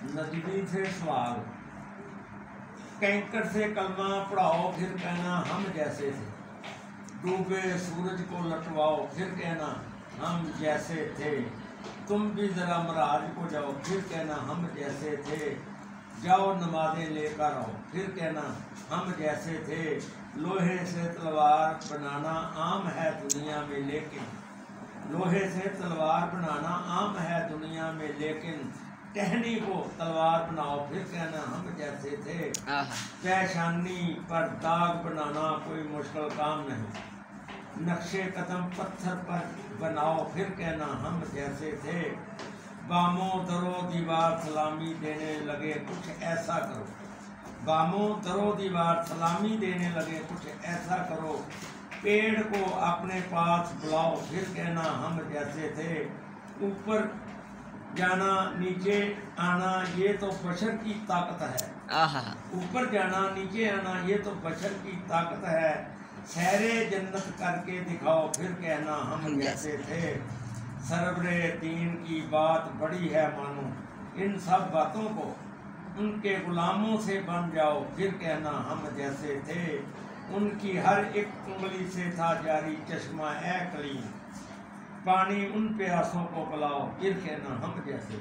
नदवी से सवाल, कैंकर से कलमा पढ़ाओ फिर कहना हम जैसे थे, डूबे सूरज को लटवाओ फिर कहना हम जैसे थे, तुम भी ज़रा मराज को जाओ फिर कहना हम जैसे थे, जाओ नमाज़ें लेकर आओ फिर कहना हम जैसे थे, लोहे से तलवार बनाना आम है दुनिया में लेकिन, लोहे से तलवार बनाना आम है दुनिया में लेकिन, टहनी को तलवार बनाओ फिर कहना हम जैसे थे, पेशानी पर दाग बनाना कोई मुश्किल काम नहीं, नक्शे कदम पत्थर पर बनाओ फिर कहना हम जैसे थे, बामों दरो दीवार सलामी देने लगे कुछ ऐसा करो, बामों दरो दीवार सलामी देने लगे कुछ ऐसा करो, पेड़ को अपने पास बुलाओ फिर कहना हम जैसे थे, ऊपर जाना नीचे आना ये तो बशर की ताकत है, ऊपर जाना नीचे आना ये तो बशर की ताकत है, सहरे जन्नत करके दिखाओ फिर कहना हम जैसे थे, सरवरे दीन की बात बड़ी है मानो, इन सब बातों को उनके गुलामों से बन जाओ फिर कहना हम जैसे थे, उनकी हर एक उंगली से था जारी चश्मा ए कलीम, पानी उन प्यासों को पिलाओ फिर कहना हम जैसे।